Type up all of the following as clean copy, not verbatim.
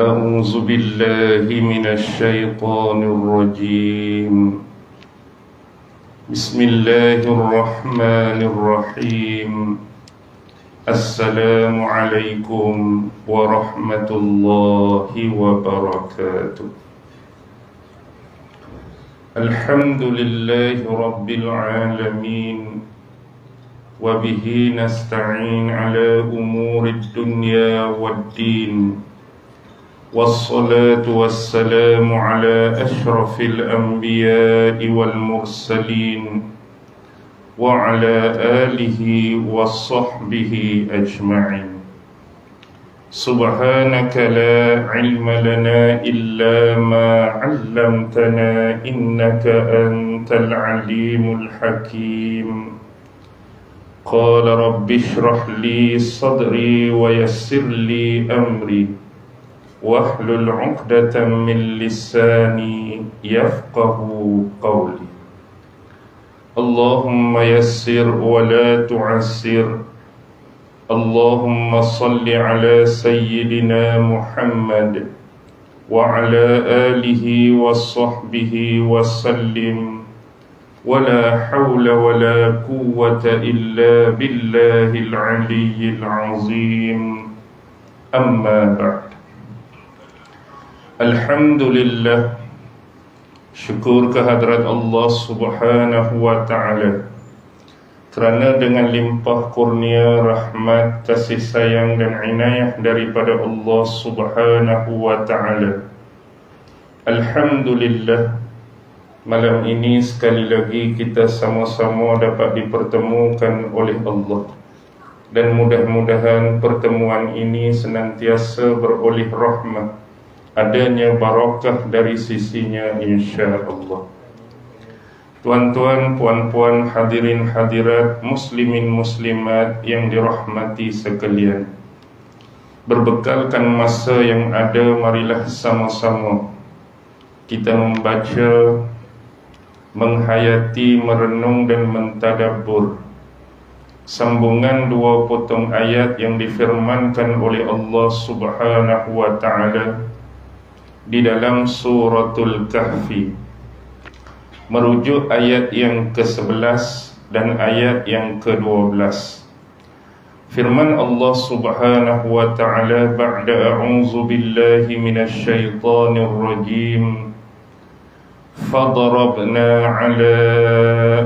أعوذ بالله من الشيطان الرجيم بسم الله الرحمن الرحيم السلام عليكم ورحمة الله وبركاته الحمد لله رب العالمين وبه نستعين على أمور الدنيا والدين والصلاة والسلام على أشرف الأنبياء والمرسلين وعلى آله وصحبه أجمعين سبحانك لا علم لنا إلا ما علمتنا إنك أنت العليم الحكيم قال رب اشرح لي صدري ويسر لي أمري واحلل عقدة من لساني يفقه قولي اللهم يسر ولا تعسر اللهم صل على سيدنا محمد وعلى آله وصحبه وسلم ولا حول ولا قوة إلا بالله العلي العظيم أما بعد Alhamdulillah, syukur kehadrat Allah Subhanahu wa ta'ala kerana dengan limpah kurnia, rahmat, kasih sayang dan inayah daripada Allah Subhanahu wa ta'ala. Alhamdulillah, malam ini sekali lagi kita sama-sama dapat dipertemukan oleh Allah. Dan mudah-mudahan pertemuan ini senantiasa beroleh rahmat, adanya barakah dari sisinya insya-Allah. Tuan-tuan, puan-puan, hadirin hadirat, muslimin muslimat yang dirahmati sekalian, berbekalkan masa yang ada, marilah sama-sama kita membaca, menghayati, merenung dan mentadabbur sambungan dua potong ayat yang difirmankan oleh Allah Subhanahu wa ta'ala di dalam suratul Kahfi, merujuk ayat yang ke-11 dan ayat yang ke-12. Firman Allah Subhanahu wa ta'ala ba'da a'udzu billahi minasy syaithanir rajim فَضَرَبْنَا عَلَى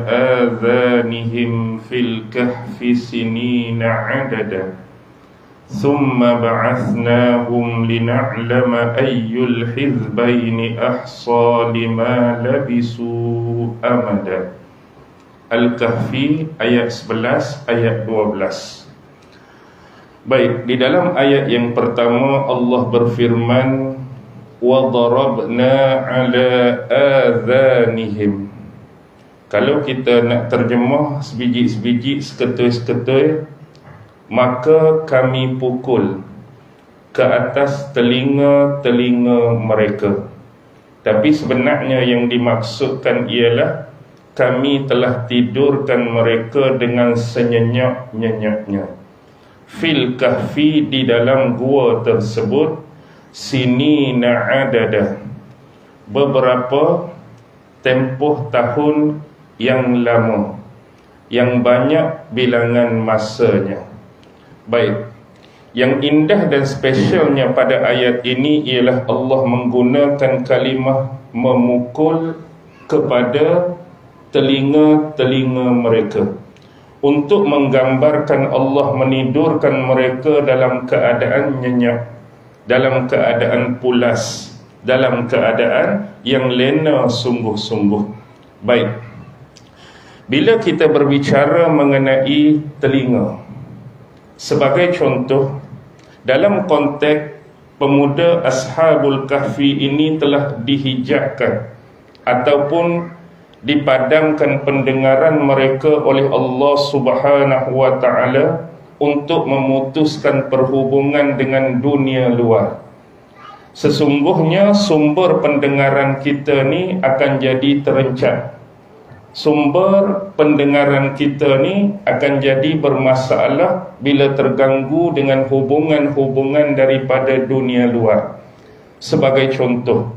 آذَانِهِمْ فِي الْكَهْفِ سِنِينَ عَدَدًا ثم بعثناهم لنعلم أي الحزبين أحصى لما لبثوا أمدا. Al-Kahfi ayat 11, ayat 12. Baik, di dalam ayat yang pertama Allah berfirman وَضَرَبْنَا عَلَى آذَانِهِمْ. Kalau kita nak terjemah sebiji-sebiji, seketui-seketui, maka kami pukul ke atas telinga-telinga mereka. Tapi sebenarnya yang dimaksudkan ialah kami telah tidurkan mereka dengan senyenyak-nyenyaknya. Fil kahfi, di dalam gua tersebut, sinina adada, beberapa tempoh tahun yang lama, yang banyak bilangan masanya. Baik, yang indah dan spesialnya pada ayat ini ialah Allah menggunakan kalimah memukul kepada telinga-telinga mereka untuk menggambarkan Allah menidurkan mereka dalam keadaan nyenyak, dalam keadaan pulas, dalam keadaan yang lena sungguh-sungguh. Baik, bila kita berbicara mengenai telinga, sebagai contoh, dalam konteks pemuda Ashabul Kahfi ini telah dihijabkan ataupun dipadamkan pendengaran mereka oleh Allah Subhanahu wa ta'ala untuk memutuskan perhubungan dengan dunia luar. Sesungguhnya sumber pendengaran kita ni akan jadi terencam. sumber pendengaran kita ni akan jadi bermasalah bila terganggu dengan hubungan-hubungan daripada dunia luar. Sebagai contoh,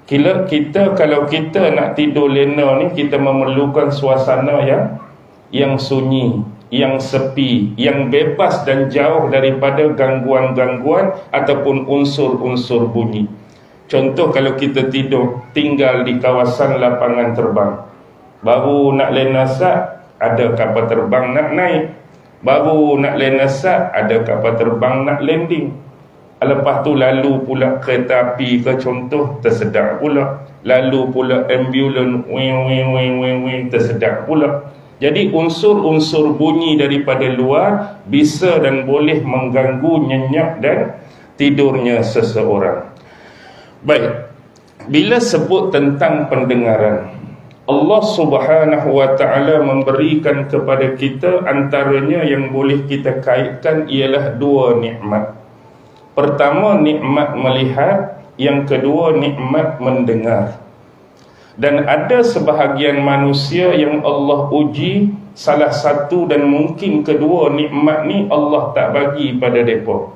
kalau kita nak tidur lena ni, kita memerlukan suasana yang sunyi, yang sepi, yang bebas dan jauh daripada gangguan-gangguan ataupun unsur-unsur bunyi. Contoh, kalau kita tinggal di kawasan lapangan terbang, baru nak lena sat, ada kapal terbang nak naik. Baru nak lena sat, ada kapal terbang nak landing. Lepas tu lalu pula kereta api ke contoh, tersedak pula. Lalu pula ambulans, wing, tersedak pula. Jadi unsur-unsur bunyi daripada luar bisa dan boleh mengganggu nyenyak dan tidurnya seseorang. Baik, bila sebut tentang pendengaran, Allah Subhanahu wa ta'ala memberikan kepada kita, antaranya yang boleh kita kaitkan ialah dua nikmat. Pertama, nikmat melihat, yang kedua nikmat mendengar. Dan ada sebahagian manusia yang Allah uji salah satu dan mungkin kedua nikmat ni Allah tak bagi pada mereka.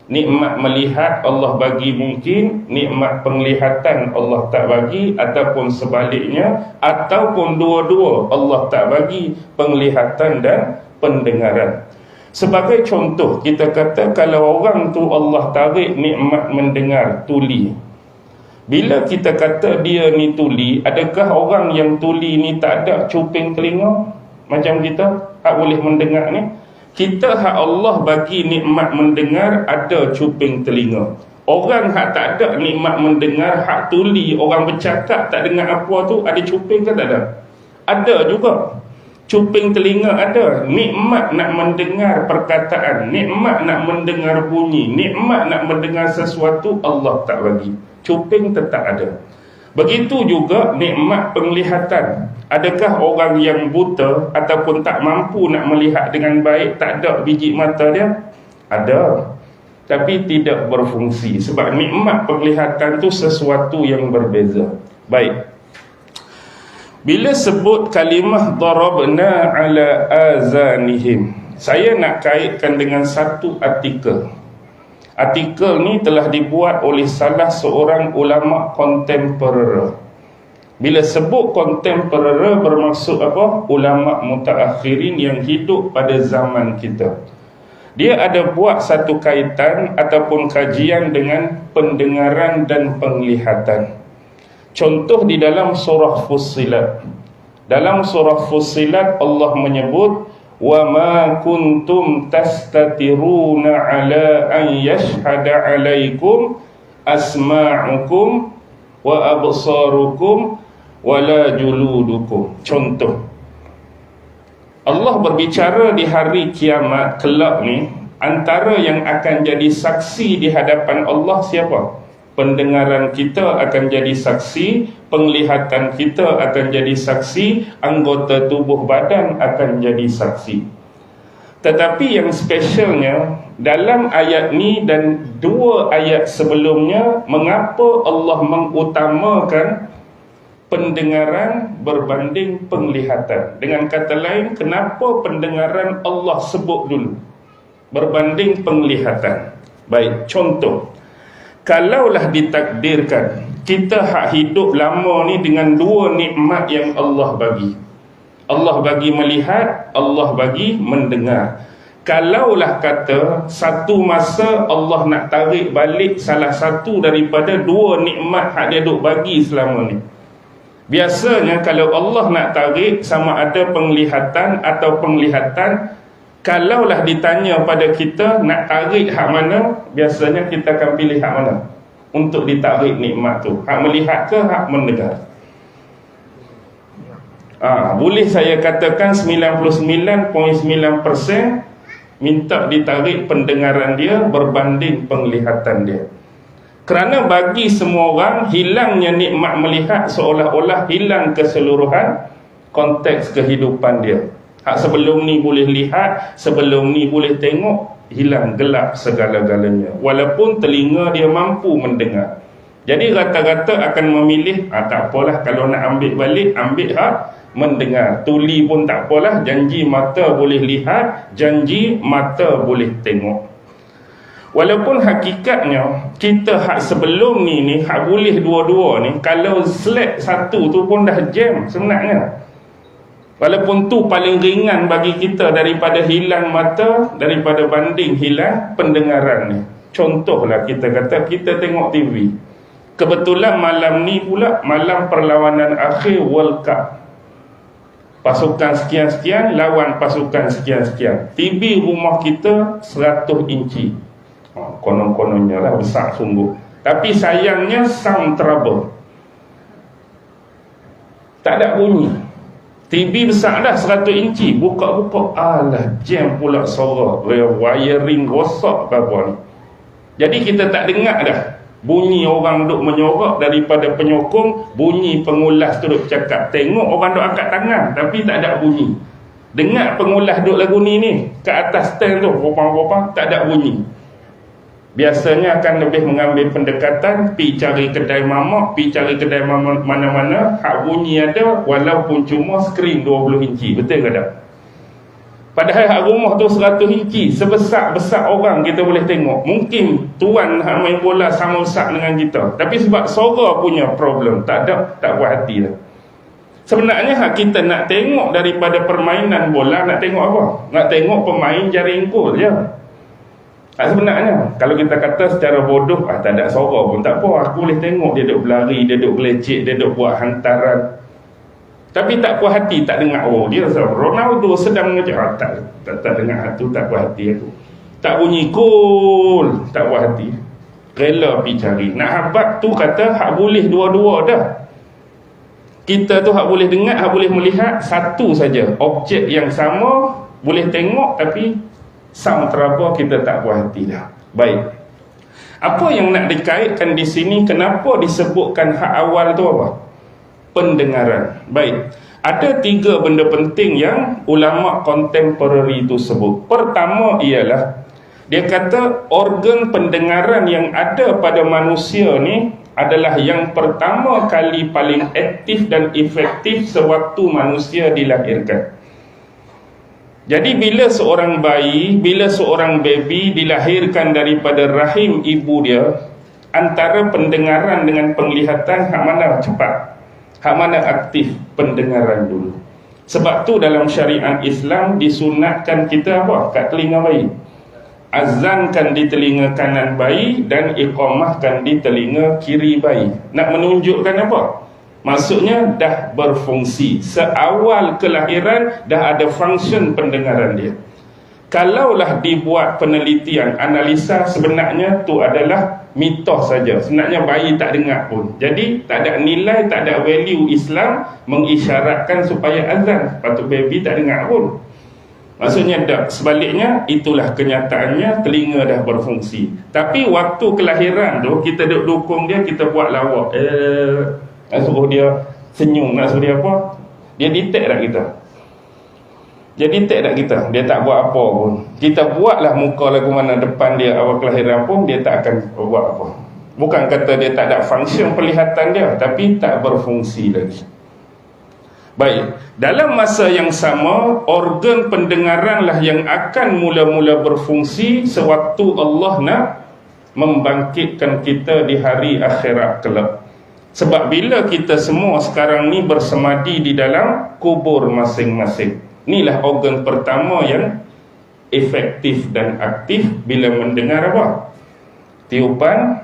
Nikmat melihat Allah bagi mungkin, nikmat penglihatan Allah tak bagi, ataupun sebaliknya, ataupun dua-dua Allah tak bagi penglihatan dan pendengaran. Sebagai contoh, kita kata kalau orang tu Allah tarik nikmat mendengar, tuli. Bila kita kata dia ni tuli, adakah orang yang tuli ni tak ada cuping telinga macam kita hak boleh mendengar ni? Kita hak Allah bagi nikmat mendengar, ada cuping telinga. Orang hak tak ada nikmat mendengar, hak tuli, orang bercakap tak dengar apa tu, ada cuping ke tak ada? Ada juga. Cuping telinga ada, nikmat nak mendengar perkataan, nikmat nak mendengar bunyi, nikmat nak mendengar sesuatu, Allah tak bagi. Cuping tetap ada. Begitu juga nikmat penglihatan. Adakah orang yang buta ataupun tak mampu nak melihat dengan baik, tak ada biji mata dia? Ada, tapi tidak berfungsi. Sebab nikmat penglihatan tu sesuatu yang berbeza. Baik, bila sebut kalimah darabna ala azanihim, saya nak kaitkan dengan satu artikel. Artikel ni telah dibuat oleh salah seorang ulama kontemporer. Bila sebut kontemporer bermaksud apa? Ulama mutaakhirin yang hidup pada zaman kita. Dia ada buat satu kaitan ataupun kajian dengan pendengaran dan penglihatan. Contoh di dalam surah Fussilat. Dalam surah Fussilat Allah menyebut, wa ma kuntum tastatiruna ala an yashhada alaikum asma'ukum wa absarukum wala juludukum. Contoh, Allah berbicara di hari kiamat kelak ni, antara yang akan jadi saksi di hadapan Allah siapa? Pendengaran kita akan jadi saksi, penglihatan kita akan jadi saksi, anggota tubuh badan akan jadi saksi. Tetapi yang spesialnya, dalam ayat ni dan dua ayat sebelumnya, mengapa Allah mengutamakan pendengaran berbanding penglihatan? Dengan kata lain, kenapa pendengaran Allah sebut dulu berbanding penglihatan? Baik, contoh, kalaulah ditakdirkan kita hak hidup lama ni dengan dua nikmat yang Allah bagi. Allah bagi melihat, Allah bagi mendengar. Kalaulah kata satu masa Allah nak tarik balik salah satu daripada dua nikmat hak dia duk bagi selama ni. Biasanya kalau Allah nak tarik sama ada penglihatan atau penglihatan, kalaulah ditanya pada kita nak tarik hak mana, biasanya kita akan pilih hak mana untuk ditarik nikmat tu, hak melihat ke hak mendengar? Boleh saya katakan 99.9% minta ditarik pendengaran dia berbanding penglihatan dia. Kerana bagi semua orang, hilangnya nikmat melihat seolah-olah hilang keseluruhan konteks kehidupan dia. Hak sebelum ni boleh lihat, sebelum ni boleh tengok, hilang, gelap segala-galanya. Walaupun telinga dia mampu mendengar. Jadi rata-rata akan memilih, tak apalah kalau nak ambil balik, ambil hak mendengar. Tuli pun tak apalah, janji mata boleh lihat, janji mata boleh tengok. Walaupun hakikatnya kita hak sebelum ni hak boleh dua-dua ni, kalau slack satu tu pun dah jam sebenarnya. Walaupun tu paling ringan bagi kita daripada hilang mata, daripada banding hilang pendengaran ni. Contohlah kita kata kita tengok TV. Kebetulan malam ni pula malam perlawanan akhir World Cup. Pasukan sekian-sekian lawan pasukan sekian-sekian. TV rumah kita 100 inci. Konon-kononnya lah besar sungguh. Tapi sayangnya sound trouble. Tak ada bunyi. TV besar dah 100 inci. Buka-buka, alah jam pula suara. Wiring rosak ke apa ni. Jadi kita tak dengar dah bunyi orang duk menyorok daripada penyokong, bunyi pengulas tu duk cakap. Tengok orang duk angkat tangan tapi tak ada bunyi. Dengar pengulas duk lagu ni ke atas stand tu, bopang-bopang, tak ada bunyi. Biasanya akan lebih mengambil pendekatan, pi cari kedai mamak, pi cari kedai mana-mana, hak bunyi ada walaupun cuma skrin 20 inci. Betul ke tak? Padahal hak rumah tu 100 inci, sebesar-besar orang kita boleh tengok. Mungkin tuan hak main bola sama besar dengan kita, tapi sebab suara punya problem, tak puas hati dah. Sebenarnya hak kita nak tengok daripada permainan bola, nak tengok apa? Nak tengok pemain jaring gol je. Sebenarnya kalau kita kata secara bodoh, tak ada suara pun tak apa, aku boleh tengok dia duk berlari, dia duk gelecek, dia duk buat hantaran. Tapi tak puas hati, tak dengar. Oh, dia rasa Ronaldo sedang mengejar. Tak dengar hatu, tak puas hati aku. Tak bunyi gol, tak puas hati. Rela pergi cari. Nak habaq tu kata hak boleh dua-dua dah. Kita tu hak boleh dengar, hak boleh melihat, satu saja objek yang sama, boleh tengok tapi sound trouble kita tak puas hati dah. Baik. Apa yang nak dikaitkan di sini, kenapa disebutkan hak awal tu apa? Pendengaran. Baik. Ada 3 benda penting yang ulama kontemporari itu sebut. Pertama ialah dia kata organ pendengaran yang ada pada manusia ni adalah yang pertama kali paling aktif dan efektif sewaktu manusia dilahirkan. Jadi bila seorang bayi, bila seorang baby dilahirkan daripada rahim ibu dia, antara pendengaran dengan penglihatan hak mana cepat? Hak mana aktif? Pendengaran dulu. Sebab tu dalam syariat Islam disunatkan kita apa? Kat telinga bayi. Azankan di telinga kanan bayi dan iqamahkan di telinga kiri bayi. Nak menunjukkan apa? Maksudnya dah berfungsi. Seawal kelahiran dah ada function pendengaran dia. Kalaulah dibuat penelitian, analisa, sebenarnya tu adalah mitos saja. Sebenarnya bayi tak dengar pun. Jadi tak ada nilai, tak ada value Islam mengisyaratkan supaya azan. Patut baby tak dengar pun. Maksudnya tak. Sebaliknya itulah kenyataannya, telinga dah berfungsi. Tapi waktu kelahiran tu kita dukung dia, kita buat lawak. Nak suruh dia senyum, nak suruh dia apa, dia detect tak kita. Jadi tak kita, dia tak buat apa pun. Kita buatlah muka lagu mana depan dia awal kelahiran pun, dia tak akan buat apa. Bukan kata dia tak ada function penglihatan dia, tapi tak berfungsi lagi. Baik, dalam masa yang sama, organ pendengaranlah yang akan mula-mula berfungsi sewaktu Allah nak membangkitkan kita di hari akhirat kelak. Sebab bila kita semua sekarang ni bersemadi di dalam kubur masing-masing, inilah organ pertama yang efektif dan aktif bila mendengar apa? Tiupan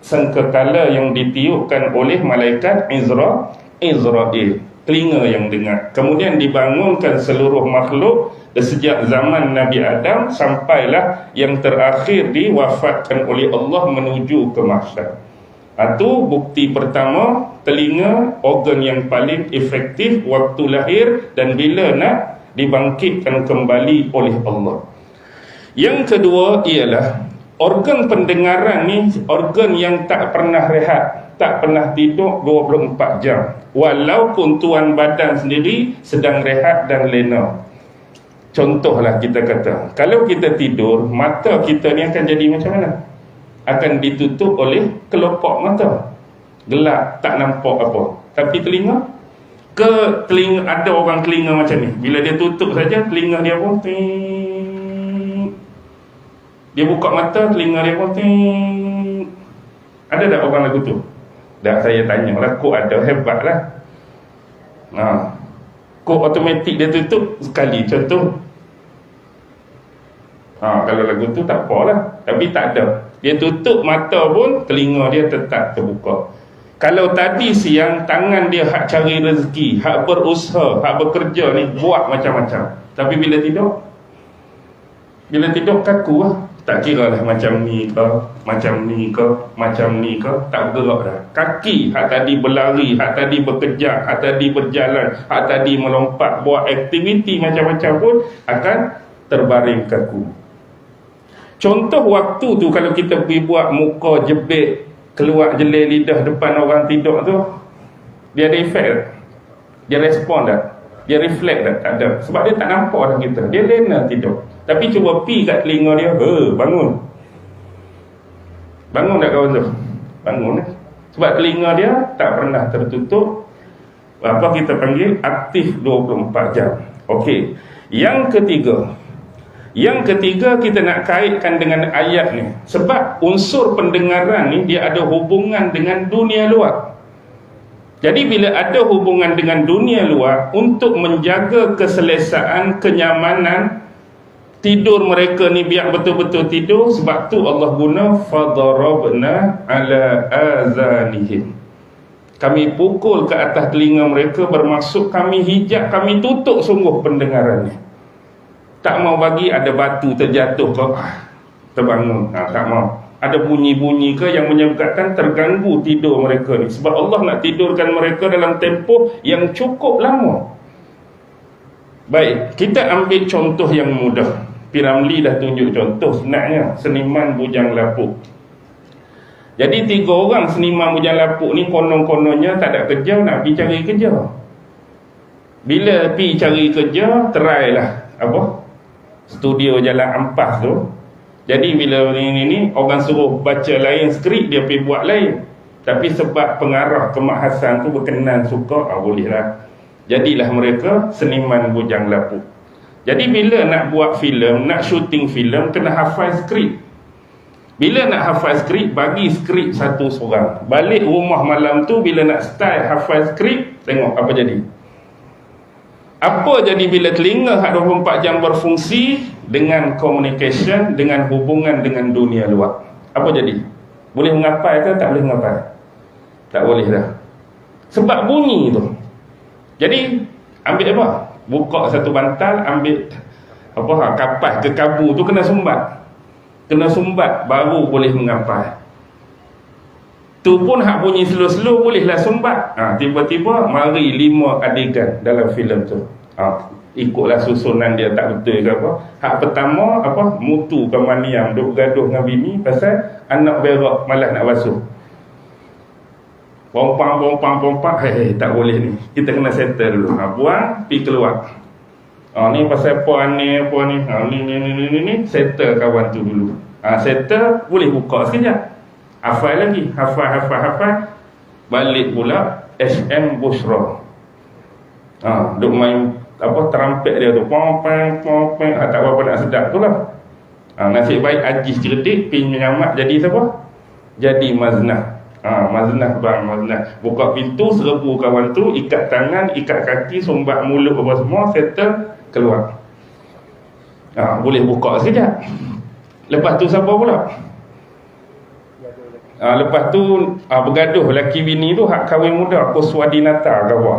sangkakala yang ditiupkan oleh malaikat Israel, telinga yang dengar. Kemudian dibangunkan seluruh makhluk sejak zaman Nabi Adam sampailah yang terakhir diwafatkan oleh Allah menuju ke mahsyar. Itu bukti pertama, telinga organ yang paling efektif waktu lahir dan bila nak dibangkitkan kembali oleh Allah. Yang kedua ialah organ pendengaran ni organ yang tak pernah rehat, tak pernah tidur 24 jam. Walaupun tuan badan sendiri sedang rehat dan lena. Contohlah kita kata, kalau kita tidur, mata kita ni akan jadi macam mana? Akan ditutup oleh kelopak mata. Gelap, tak nampak apa. Tapi telinga? Telinga, ada orang telinga macam ni. Bila dia tutup saja, telinga dia pun Dia buka mata, telinga dia pun ting. Ada tak orang lagu tu? Dah saya tanya lah, kod ada, hebat lah. Kod automatik dia tutup sekali, contoh. Kalau lagu tu tak apalah, tapi tak ada. Dia tutup mata pun, telinga dia tetap terbuka. Kalau tadi siang, tangan dia hak cari rezeki, hak berusaha, hak bekerja ni, buat macam-macam. Tapi bila tidur kaku lah. Tak kira lah macam ni ke, macam ni ke, macam ni ke, tak bergerak dah. Kaki, hak tadi berlari, hak tadi bekerja, hak tadi berjalan, hak tadi melompat, buat aktiviti macam-macam pun akan terbaring kaku. Contoh waktu tu kalau kita pergi buat muka jebik, keluar jelai lidah depan orang tidur tu, dia ada efek tak? Dia respon tak? Dia reflect tak? Tak ada. Sebab dia tak nampak dah kita. Dia lena tidur. Tapi cuba pi kat telinga dia, bangun. Bangun tak kawan tu? Bangun. Sebab telinga dia tak pernah tertutup. Apa kita panggil? Aktif 24 jam. Okey. Yang ketiga kita nak kaitkan dengan ayat ni. Sebab unsur pendengaran ni dia ada hubungan dengan dunia luar. Jadi bila ada hubungan dengan dunia luar, untuk menjaga keselesaan, kenyamanan tidur mereka ni biar betul-betul tidur, sebab tu Allah guna fadarabna ala azanihim. Kami pukul ke atas telinga mereka, bermaksud kami hijab, kami tutup sungguh pendengarannya. Tak mau bagi ada batu terjatuh ke terbangun, tak mau. Ada bunyi-bunyi ke yang menyebabkan terganggu tidur mereka ni. Sebab Allah nak tidurkan mereka dalam tempoh yang cukup lama. Baik, kita ambil contoh yang mudah. Piramli dah tunjuk contoh sebenarnya, seniman bujang lapuk. Jadi 3 orang seniman bujang lapuk ni konon-kononnya tak ada kerja, nak pergi cari kerja. Bila pergi cari kerja, try lah studio Jalan Ampas tu. Jadi bila ni orang suruh baca lain skrip, dia pergi buat lain. Tapi sebab pengarah kemahasan tu berkenan, suka, boleh lah. Jadilah mereka seniman bujang lapuk. Jadi bila nak buat filem, nak syuting filem, kena hafal skrip. Bila nak hafal skrip, bagi skrip satu seorang. Balik rumah malam tu, bila nak start hafal skrip, tengok apa jadi. Apa jadi bila telinga hak 24 jam berfungsi dengan communication, dengan hubungan dengan dunia luar? Apa jadi? Boleh mengapai ke tak boleh mengapai? Tak boleh dah. Sebab bunyi tu. Jadi ambil apa? Buka satu bantal, ambil kapas ke kabu tu, kena sumbat. Kena sumbat baru boleh mengapai. Tu pun hak bunyi slow-slow bolehlah sumbat. Tiba-tiba mari 5 adegan dalam filem tu. Ikutlah susunan dia tak betul ke apa. Hak pertama mutu ke maniam duk gaduh dengan bini pasal anak berak malas nak basuh. Pompang, tak boleh ni. Kita kena settle dulu. Buang, pergi keluar. Ni pasal apa ni. Ni settle kawan tu dulu. Settle, boleh buka sekejap. Hafal lagi. Hafal. Balik pula SM Bushra. Duk main terampet dia tu. Pompang. Tak apa nak sedap tu lah. Nasib baik Ajis cerdik, pin menyamak jadi siapa? Jadi Maznah. Maznah. Buka pintu, serbu kawan tu, ikat tangan, ikat kaki, sumbat mulut apa semua, settle, keluar. Boleh buka sekejap. Lepas tu siapa pula? Lepas tu bergaduh laki bini tu hak kahwin muda, Kuswadinata ke apa.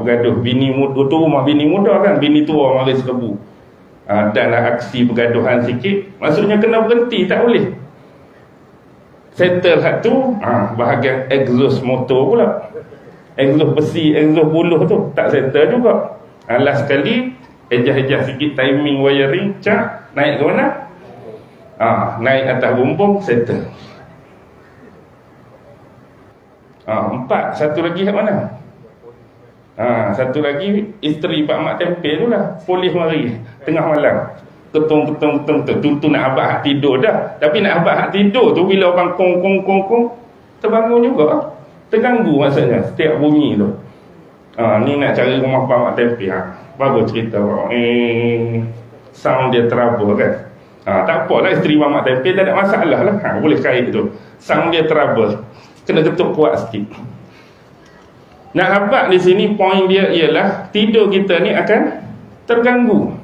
Bergaduh bini muda tu, rumah bini muda kan, bini tua mari serbu. Danlah aksi bergaduhan sikit, maksudnya kena berhenti, tak boleh. Settle hak tu, bahagian exhaust motor pula. Exhaust besi, exhaust buluh tu tak settle juga. Last sekali ejah-ejah sikit timing wiring, naik ke mana? Naik atas bumbung, settle. 4, satu lagi kat mana? Satu lagi isteri Pak Mak Tempe tu lah. Polis mari tengah malam, ketung tu nak abang hak tidur dah. Tapi nak abang hak tidur tu, bila orang kong terbangun juga, terganggu maksudnya setiap bunyi tu. Ni nak cari rumah Pak Mak Tempe. Baru cerita sound dia trouble kan. Tak apalah isteri mamak tempel, tak ada masalah lah. Boleh kait tu. Sang dia trouble. Kena ketuk kuat sikit. Nak habaq di sini poin dia ialah tidur kita ni akan terganggu.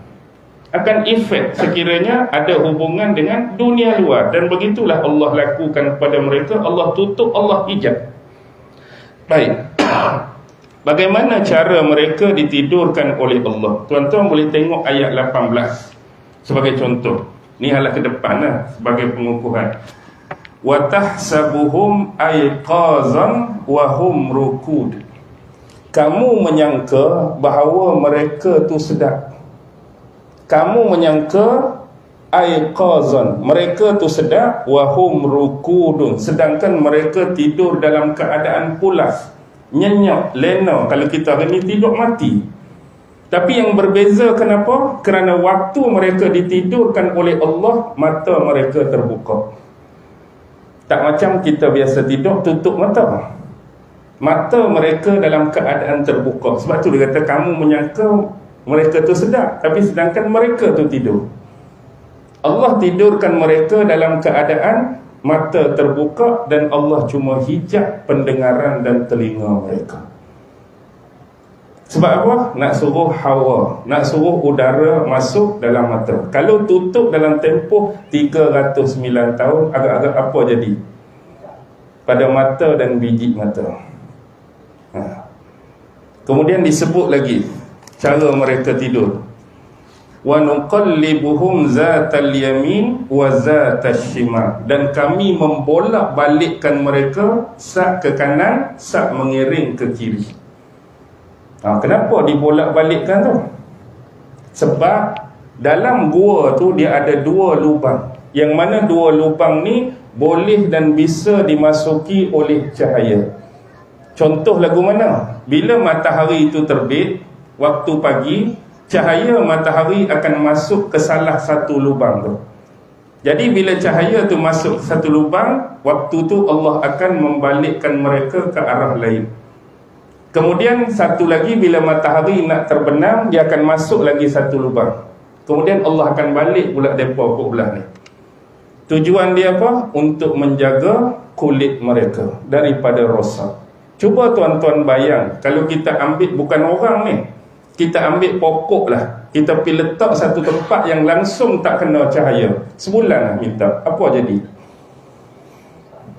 Akan efek sekiranya ada hubungan dengan dunia luar. Dan begitulah Allah lakukan kepada mereka. Allah tutup, Allah hijab. Baik. Bagaimana cara mereka ditidurkan oleh Allah? Tuan-tuan boleh tengok ayat 18 sebagai contoh. Ni halah ke depan lah, sebagai pengukuhan. Wa tahsabuhum ayqazan wa hum rukud. Kamu menyangka bahawa mereka tu sedap. Kamu menyangka ayqazan, mereka tu sedap, wa hum rukudun, sedangkan mereka tidur dalam keadaan pulas, nyenyak, lena. Kalau kita hari ni tidur mati. Tapi yang berbeza kenapa? Kerana waktu mereka ditidurkan oleh Allah, mata mereka terbuka. Tak macam kita biasa tidur tutup mata. Mata mereka dalam keadaan terbuka. Sebab tu dia kata kamu menyangka mereka tu sedap, tapi sedangkan mereka tu tidur. Allah tidurkan mereka dalam keadaan mata terbuka, dan Allah cuma hijab pendengaran dan telinga mereka. Sebab apa? Nak suruh hawa, nak suruh udara masuk dalam mata. Kalau tutup dalam tempoh 309 tahun, agak-agak apa jadi? Pada mata dan biji mata. Kemudian disebut lagi cara mereka tidur. Wa nuqallibuhum zatal yamin wa zatal shimal. Dan kami membolak-balikkan mereka sak ke kanan, sak mengiring ke kiri. Kenapa dibolak-balikkan tu? Sebab dalam gua tu dia ada dua lubang. Yang mana dua lubang ni boleh dan bisa dimasuki oleh cahaya. Contoh lagu mana? Bila matahari itu terbit, waktu pagi, cahaya matahari akan masuk ke salah satu lubang tu. Jadi bila cahaya tu masuk satu lubang, waktu tu Allah akan membalikkan mereka ke arah lain. Kemudian satu lagi, bila matahari nak terbenam, dia akan masuk lagi satu lubang. Kemudian Allah akan balik pula mereka ke belah ni. Tujuan dia apa? Untuk menjaga kulit mereka daripada rosak. Cuba tuan-tuan bayang, kalau kita ambil bukan orang ni, kita ambil pokok lah, kita pergi letak satu tempat yang langsung tak kena cahaya. Sebulan lah minta, apa jadi?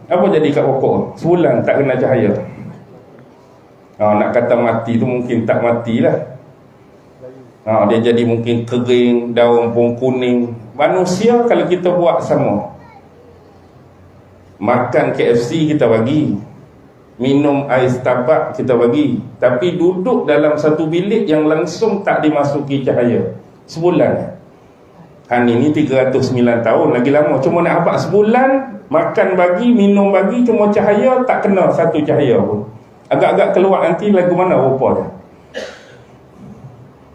Apa jadi kat pokok? Sebulan tak kena cahaya. Nak kata mati tu mungkin tak matilah. Dia jadi mungkin kering, daun pun kuning. Manusia kalau kita buat sama, makan KFC kita bagi, minum ais Starbucks kita bagi, tapi duduk dalam satu bilik yang langsung tak dimasuki cahaya sebulan. Ini 309 tahun, lagi lama. Cuma nak habaq sebulan, makan bagi, minum bagi, cuma cahaya tak kena satu cahaya pun. Agak-agak keluar nanti lagu mana rupa dia.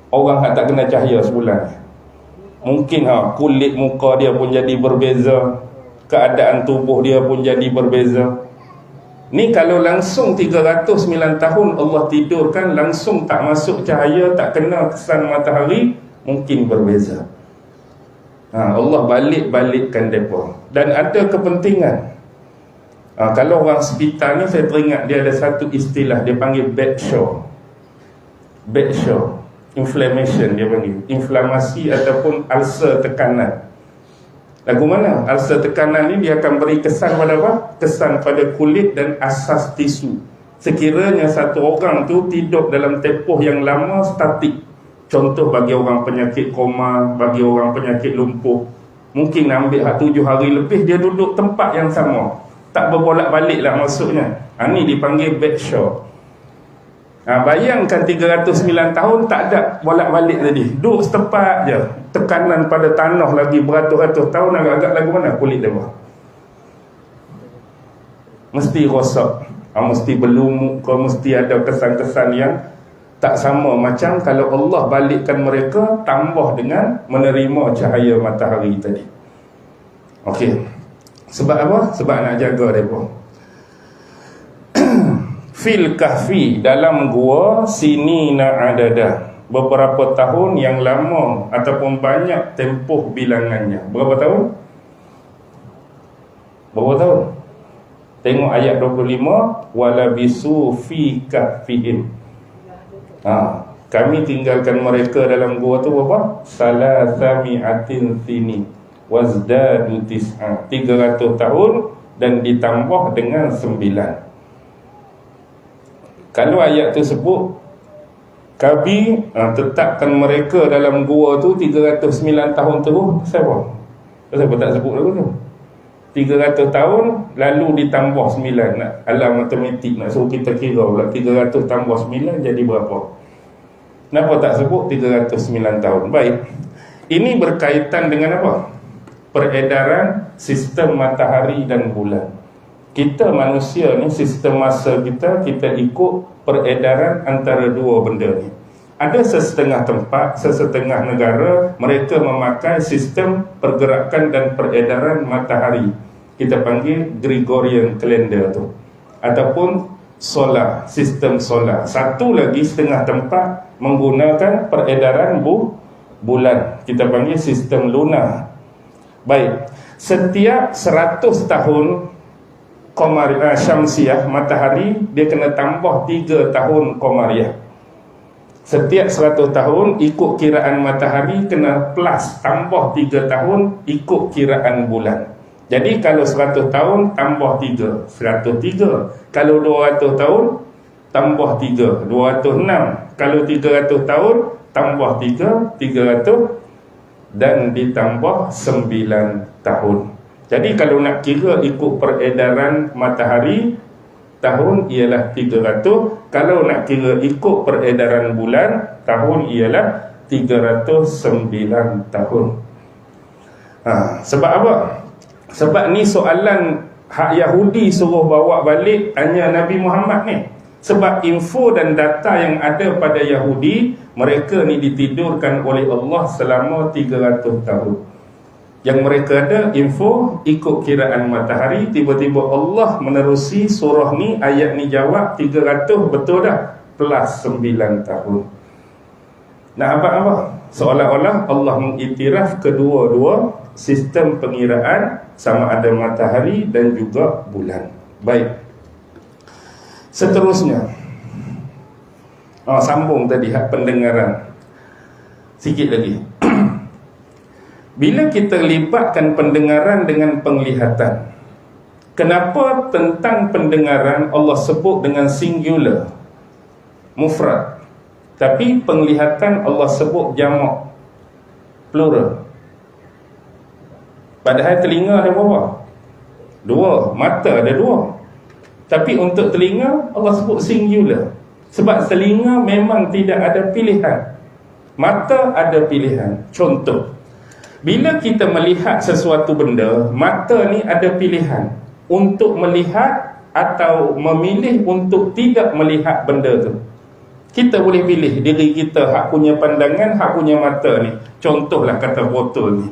Orang yang tak kena cahaya sebulan, mungkin kulit muka dia pun jadi berbeza, keadaan tubuh dia pun jadi berbeza. Ni kalau langsung 309 tahun Allah tidurkan, langsung tak masuk cahaya, tak kena kesan matahari, mungkin berbeza. Allah balik-balikkan mereka. Dan ada kepentingan. Kalau orang hospital ni, saya teringat dia ada satu istilah, dia panggil bed sore. Bed sore, inflammation dia panggil, inflamasi ataupun ulcer tekanan. Lagu mana? Ulcer tekanan ni dia akan beri kesan pada apa? Kesan pada kulit dan asas tisu. Sekiranya satu orang tu tidur dalam tempoh yang lama statik. Contoh bagi orang penyakit koma, bagi orang penyakit lumpuh, mungkin ambil 7 hari lebih dia duduk tempat yang sama, tak berbolak-balik lah maksudnya. Ni dipanggil bed sore. Bayangkan 309 tahun tak ada bolak-balik tadi, duduk setempat je, tekanan pada tanah lagi beratus-ratus tahun, agak-agak lagu mana kulit dia? Mesti rosak, mesti berlumut, mesti ada kesan-kesan yang tak sama. Macam kalau Allah balikkan mereka, tambah dengan menerima cahaya matahari tadi. Okey. Sebab apa? Sebab nak jaga mereka. Fil kahfi, dalam gua, sinina adada. beberapa tahun yang lama ataupun banyak tempoh bilangannya. Berapa tahun? Berapa tahun? Tengok ayat 25, walabisu fi kahfihim. Kami tinggalkan mereka dalam gua tu berapa? Salasami'atin sini wazdadu tis'a, 300 tahun dan ditambah dengan 9. Kalau ayat tu sebut kami tetapkan mereka dalam gua tu 309 tahun terus, siapa? Kenapa tak sebut lagu tu? 300 tahun lalu ditambah 9. Nak alam matematik nak suruh kita kira pula 300 tambah 9 jadi berapa? Kenapa tak sebut 309 tahun? Baik. Ini berkaitan dengan apa? Peredaran sistem matahari dan bulan. Kita manusia ni, sistem masa kita ikut peredaran antara dua benda ni. Ada sesetengah tempat, sesetengah negara, mereka memakai sistem pergerakan dan peredaran matahari. Kita panggil Gregorian calendar tu, ataupun solar, sistem solar. Satu lagi setengah tempat menggunakan peredaran bulan. Kita panggil sistem lunar. Baik, setiap 100 tahun syamsiah, matahari, dia kena tambah 3 tahun komariah. Setiap 100 tahun ikut kiraan matahari kena plus tambah 3 tahun ikut kiraan bulan. Jadi kalau 100 tahun tambah 3, 103. Kalau 200 tahun tambah 3, 206. Kalau 300 tahun tambah 3, 300, dan ditambah 9 tahun. Jadi kalau nak kira ikut peredaran matahari, tahun ialah 300. Kalau nak kira ikut peredaran bulan, tahun ialah 309 tahun. Sebab apa? Sebab ni soalan hak Yahudi suruh bawa balik hanya Nabi Muhammad ni. Sebab info dan data yang ada pada Yahudi, mereka ni ditidurkan oleh Allah selama 300 tahun. Yang mereka ada info ikut kiraan matahari. Tiba-tiba Allah menerusi surah ni, ayat ni jawab 300 betul dah, plus 9 tahun. Nak apa? Seolah-olah Allah mengiktiraf kedua-dua sistem pengiraan, sama ada matahari dan juga bulan. Baik, seterusnya sambung tadi hak pendengaran sikit lagi. Bila kita libatkan pendengaran dengan penglihatan, kenapa tentang pendengaran Allah sebut dengan singular, mufrad, tapi penglihatan Allah sebut jamak, plural? Padahal telinga ada berapa? 2. Mata ada 2. Tapi untuk telinga Allah sebut singular. Sebab telinga memang tidak ada pilihan, mata ada pilihan. Contoh, bila kita melihat sesuatu benda, mata ni ada pilihan untuk melihat atau memilih untuk tidak melihat benda tu. Kita boleh pilih diri kita, hak punya pandangan, hak punya mata ni. Contohlah kata botol ni.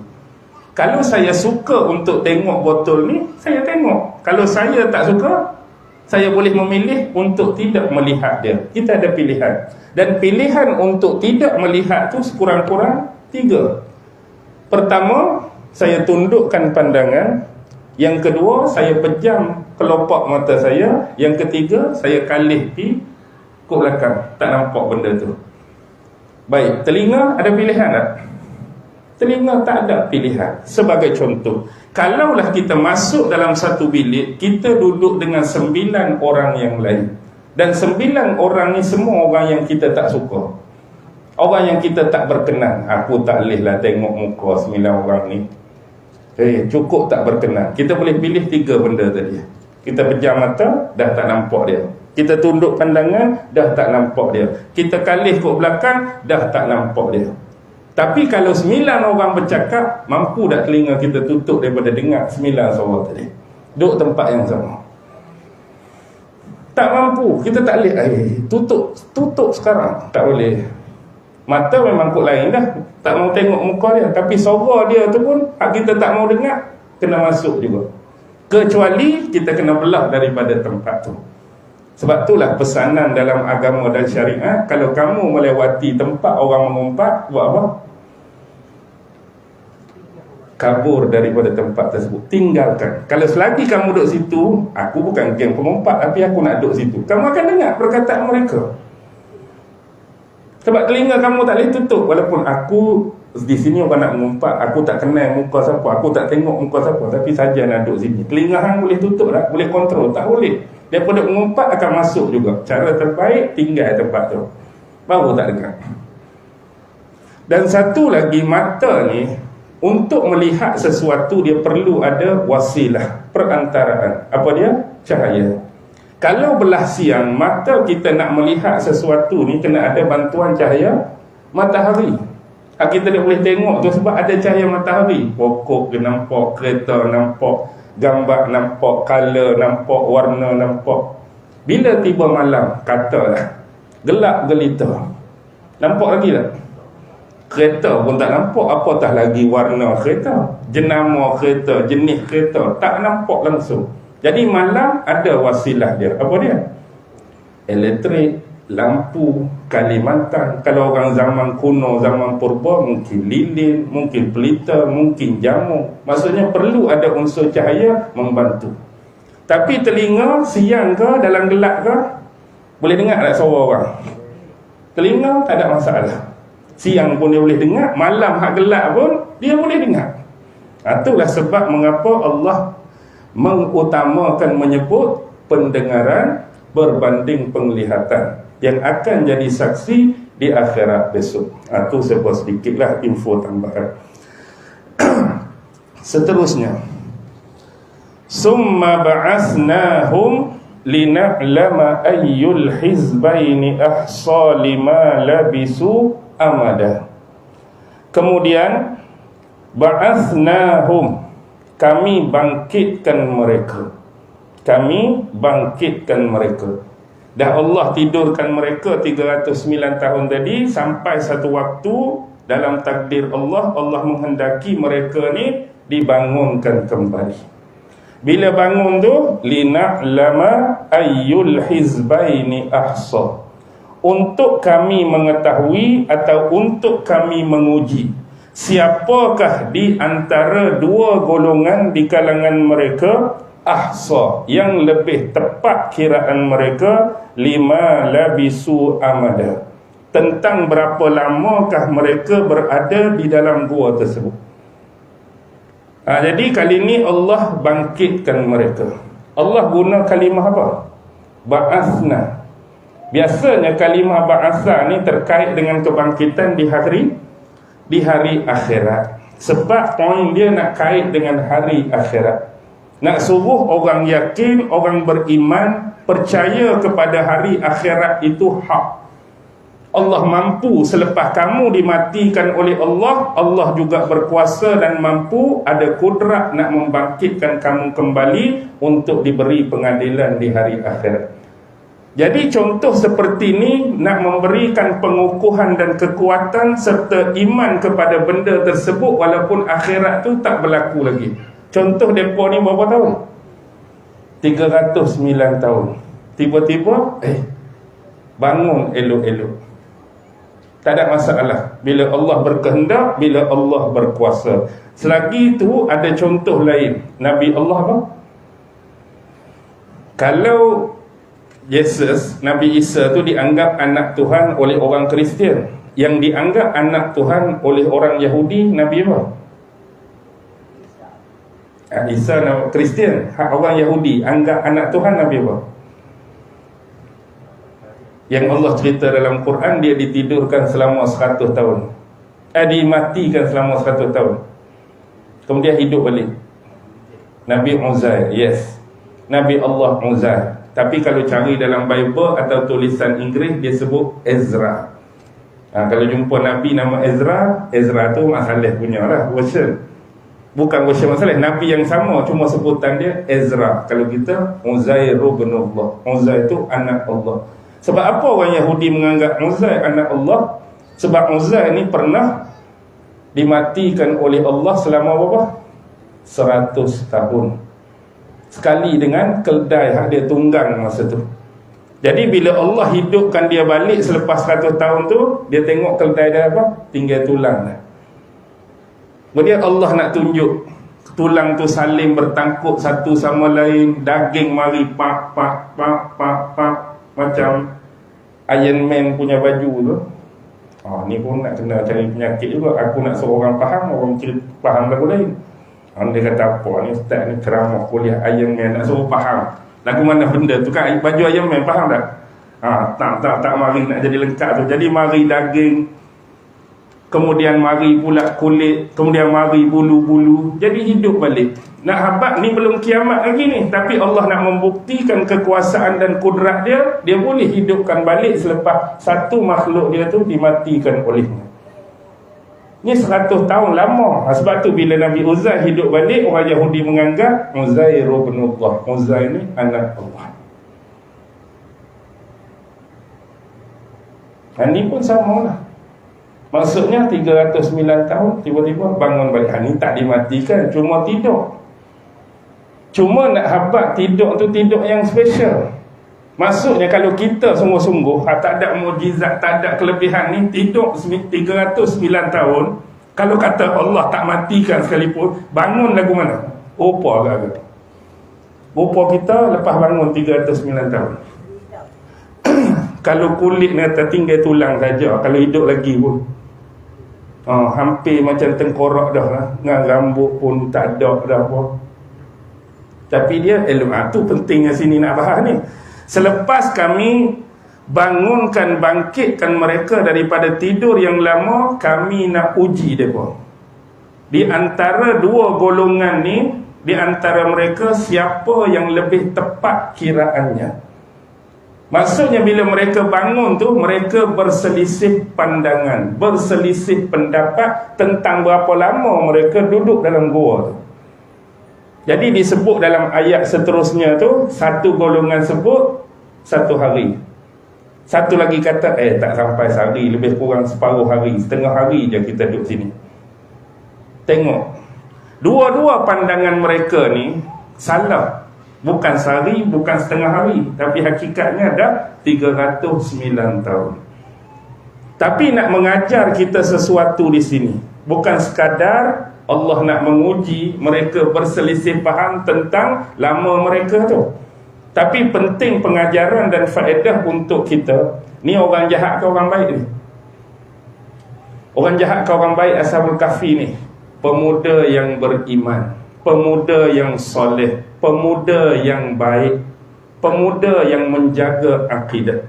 Kalau saya suka untuk tengok botol ni, saya tengok. Kalau saya tak suka, saya boleh memilih untuk tidak melihat dia. Kita ada pilihan. Dan pilihan untuk tidak melihat tu sekurang-kurang 3. Pertama, saya tundukkan pandangan. Yang kedua, saya pejam kelopak mata saya. Yang ketiga, saya kalih pi ke belakang, tak nampak benda tu. Baik, telinga ada pilihan tak? Telinga tak ada pilihan. Sebagai contoh, kalaulah kita masuk dalam satu bilik, kita duduk dengan 9 orang yang lain, dan 9 orang ni semua orang yang kita tak suka, orang yang kita tak berkenan. Aku tak boleh lah tengok muka 9 orang ni, cukup tak berkenan. Kita boleh pilih 3 benda tadi. Kita pejam mata, dah tak nampak dia. Kita tunduk pandangan, dah tak nampak dia. Kita kalih ke belakang, dah tak nampak dia. Tapi kalau 9 orang bercakap, mampu tak telinga kita tutup daripada dengar 9 suara tadi? Duduk tempat yang sama. Tak mampu. Kita tak boleh. Tutup sekarang. Tak boleh. Mata memang kot lain dah, tak mau tengok muka dia. Tapi suara dia tu pun kita tak mau dengar, kena masuk juga. Kecuali kita kena belah daripada tempat tu. Sebab itulah pesanan dalam agama dan syariat, kalau kamu melewati tempat orang mengumpat, buat apa? Kabur daripada tempat tersebut, tinggalkan. Kalau selagi kamu duduk situ, aku bukan geng pengumpat, tapi aku nak duduk situ, kamu akan dengar perkataan mereka. Sebab telinga kamu tak boleh tutup. Walaupun aku di sini orang nak mengumpat, aku tak kenal muka siapa, aku tak tengok muka siapa, tapi saja nak duduk sini, telinga hang boleh tutup tak? Boleh kontrol? Tak boleh. Daripada mengumpat akan masuk juga. Cara terbaik, tinggal tempat tu, baru tak dengar. Dan satu lagi, mata ni untuk melihat sesuatu dia perlu ada wasilah, perantaraan. Apa dia? Cahaya. Kalau belah siang, mata kita nak melihat sesuatu ni kena ada bantuan cahaya matahari. Kita tak boleh tengok tu sebab ada cahaya matahari. Pokok dia nampak, kereta nampak, gambar nampak, color nampak, warna nampak. Bila tiba malam, katalah gelap gelita, nampak lagi tak? Kereta pun tak nampak, apatah lagi warna kereta, jenama kereta, jenis kereta, tak nampak langsung. Jadi malam ada wasilah dia. Apa dia? Elektrik, lampu, Kalimantan. Kalau orang zaman kuno, zaman purba, mungkin lilin, mungkin pelita, mungkin jamu. Maksudnya perlu ada unsur cahaya membantu. Tapi telinga siang ke, dalam gelap ke, boleh dengar tak suara orang? Telinga tak ada masalah. Siang pun dia boleh dengar, malam hak gelap pun dia boleh dengar. Itulah sebab mengapa Allah mengutamakan menyebut pendengaran berbanding penglihatan yang akan jadi saksi di akhirat besok. Itu sebuah sedikitlah info tambahan. Seterusnya, summa ba'asnahum lina'lama ayyul hizbaini ahsa lima labisu amada. Kemudian ba'asnahum, kami bangkitkan mereka. Kami bangkitkan mereka. Dah Allah tidurkan mereka 309 tahun tadi, sampai satu waktu dalam takdir Allah, Allah menghendaki mereka ni dibangunkan kembali. Bila bangun tu, lina'lama ayyul hizbaini ahsa, untuk kami mengetahui atau untuk kami menguji siapakah di antara dua golongan di kalangan mereka ahsa, yang lebih tepat kiraan mereka, lima labisu amada, tentang berapa lamakah mereka berada di dalam gua tersebut. Jadi kali ini Allah bangkitkan mereka. Allah guna kalimah apa? Ba'asna. Biasanya kalimah ba'asa ni terkait dengan kebangkitan di hari akhirat. Sebab poin dia nak kait dengan hari akhirat. Nak suruh orang yakin, orang beriman, percaya kepada hari akhirat itu hak. Allah mampu selepas kamu dimatikan oleh Allah, Allah juga berkuasa dan mampu, ada kudrat nak membangkitkan kamu kembali untuk diberi pengadilan di hari akhirat. Jadi contoh seperti ini nak memberikan pengukuhan dan kekuatan serta iman kepada benda tersebut walaupun akhirat tu tak berlaku lagi. Contoh mereka ni berapa tahun? 309 tahun. Tiba-tiba bangun elok-elok. Tak ada masalah. Bila Allah berkehendak, bila Allah berkuasa. Selagi itu ada contoh lain. Nabi Allah apa? Kalau Yesus, Nabi Isa tu dianggap anak Tuhan oleh orang Kristian, yang dianggap anak Tuhan oleh orang Yahudi, Nabi apa? Isa Kristian, orang Yahudi anggap anak Tuhan, Nabi apa? Yang Allah cerita dalam Quran, dia ditidurkan selama 100 tahun, dimatikan selama 100 tahun, kemudian hidup balik. Nabi Uzair, yes, Nabi Allah Uzair. Tapi kalau cari dalam Bible atau tulisan Inggeris, dia sebut Ezra. Kalau jumpa Nabi nama Ezra, Ezra tu masalah punya lah version. Bukan version masalah, Nabi yang sama, cuma sebutan dia Ezra. Kalau kita Uzair bin Allah, Uzair tu anak Allah. Sebab apa orang Yahudi menganggap Uzair anak Allah? Sebab Uzair ni pernah dimatikan oleh Allah selama berapa? 100 tahun. Sekali dengan keldai hak dia tunggang masa tu. Jadi bila Allah hidupkan dia balik selepas 100 tahun tu, dia tengok keledai dia apa? Tinggal tulang dah. Kemudian Allah nak tunjuk tulang tu saling bertangkup satu sama lain, daging mari pak pak pak pak pak, macam Iron Man punya baju tu. Ni pun nak kena cari penyakit juga. Aku nak suruh orang faham, orang cerita faham lagu lain. Dia kata apa ni ustaz ni ceramah kuliah Iron Man, nak suruh faham lagu mana benda tu kan, baju Iron Man, faham tak? Tak mari nak jadi lengkap tu. Jadi mari daging, kemudian mari pula kulit, kemudian mari bulu-bulu, jadi hidup balik. Nak habaq ni belum kiamat lagi ni, tapi Allah nak membuktikan kekuasaan dan kudrat dia. Dia boleh hidupkan balik selepas satu makhluk dia tu dimatikan olehnya. Ni 100 tahun lama. Sebab tu bila Nabi Uzair hidup balik, orang Yahudi menganggap Uzair ibn Allah, Uzair ni anak Allah. Ini pun sama lah. Maksudnya 309 tahun tiba-tiba bangun balik. Ni tak dimatikan, cuma tidur. Cuma nak habaq tidur tu tidur yang special. Maksudnya kalau kita sungguh-sungguh tak ada mukjizat, tak ada kelebihan ni, tidur 309 tahun, kalau kata Allah tak matikan sekalipun, bangun lagu mana? Opa agak-agak. Opa kita lepas bangun 309 tahun. Kalau kulit ni tertinggal tulang saja, kalau hidup lagi pun hampir macam tengkorak dah lah. Dengan rambut pun tak ada dah pun. Tapi dia tu pentingnya sini nak bahas ni. Selepas kami bangunkan, bangkitkan mereka daripada tidur yang lama, kami nak uji mereka. Di antara dua golongan ni, di antara mereka siapa yang lebih tepat kiraannya. Maksudnya bila mereka bangun tu, mereka berselisih pandangan, berselisih pendapat tentang berapa lama mereka duduk dalam gua tu. Jadi disebut dalam ayat seterusnya tu, satu golongan sebut 1 hari. Satu lagi kata tak sampai sehari, lebih kurang separuh hari, setengah hari je kita duduk sini. Tengok, dua-dua pandangan mereka ni salah. Bukan sehari, bukan setengah hari, tapi hakikatnya dah 309 tahun. Tapi nak mengajar kita sesuatu di sini. Bukan sekadar Allah nak menguji mereka berselisih faham tentang lama mereka tu. Tapi penting pengajaran dan faedah untuk kita. Ni orang jahat ke orang baik ni? Orang jahat ke orang baik Ashabul Kahfi ni? Pemuda yang beriman, pemuda yang soleh, pemuda yang baik, pemuda yang menjaga akidah.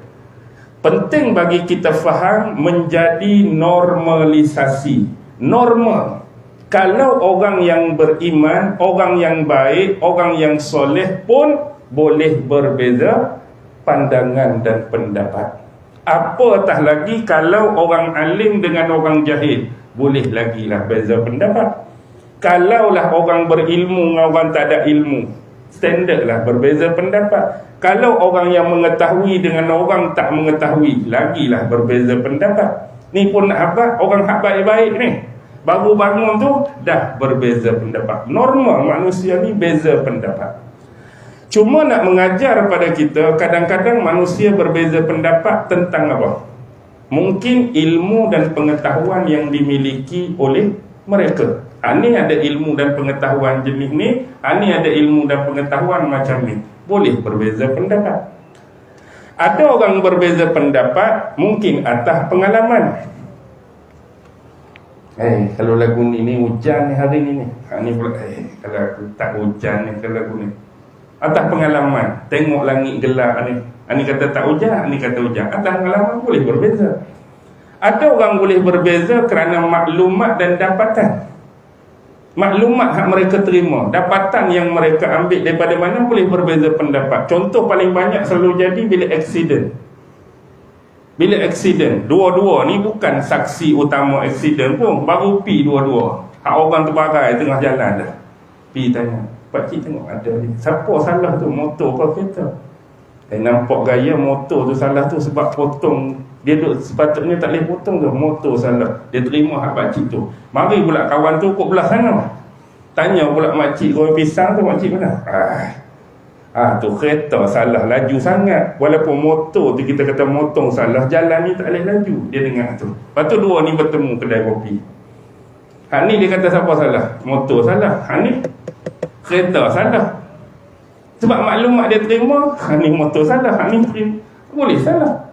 Penting bagi kita faham menjadi normalisasi. Normal. Kalau orang yang beriman, orang yang baik, orang yang soleh pun boleh berbeza pandangan dan pendapat. Apatah lagi kalau orang alim dengan orang jahil, boleh lagi lah beza pendapat. Kalaulah orang berilmu dengan orang tak ada ilmu, standard lah berbeza pendapat. Kalau orang yang mengetahui dengan orang tak mengetahui, lagilah berbeza pendapat. Ni pun nak habaq, orang hak baik-baik ni, baru bangun tu dah berbeza pendapat. Normal manusia ni beza pendapat. Cuma nak mengajar pada kita, kadang-kadang manusia berbeza pendapat tentang apa? Mungkin ilmu dan pengetahuan yang dimiliki oleh mereka. Ni ada ilmu dan pengetahuan jenis ni, ni ada ilmu dan pengetahuan macam ni. Boleh berbeza pendapat. Ada orang berbeza pendapat mungkin atas pengalaman. Kalau lagu ni hujan ni hari ni ni pula kalau aku tak hujan ni kalau lagu ni. Atas pengalaman, tengok langit gelap ni. Ni kata tak hujan, ni kata hujan. Atas pengalaman boleh berbeza. Ada orang boleh berbeza kerana maklumat dan dapatan. Maklumat yang mereka terima, dapatan yang mereka ambil daripada mana, boleh berbeza pendapat. Contoh paling banyak selalu jadi bila aksiden. Bila aksiden, dua-dua ni bukan saksi utama aksiden pun, baru pi dua-dua. Hak orang terbarai tengah jalan dah. Pi tanya, pakcik tengok ada ni, siapa salah tu, motor ke kereta? Nampak gaya motor tu salah tu sebab potong. Dia duk sepatutnya tak boleh potong tu, motor salah. Dia terima hak pakcik tu. Mari pula kawan tu kok belah sana. Tanya pula makcik goreng pisang tu, makcik mana? Tu kereta salah laju sangat. Walaupun motor tu kita kata motong salah, jalan ni tak boleh laju. Dia dengar tu. Lepas tu dua ni bertemu kedai kopi. Hak ni dia kata siapa salah? Motor salah. Hak ni kereta salah. Sebab maklumat dia terima, hak ni motor salah, hak ni terima. Boleh salah.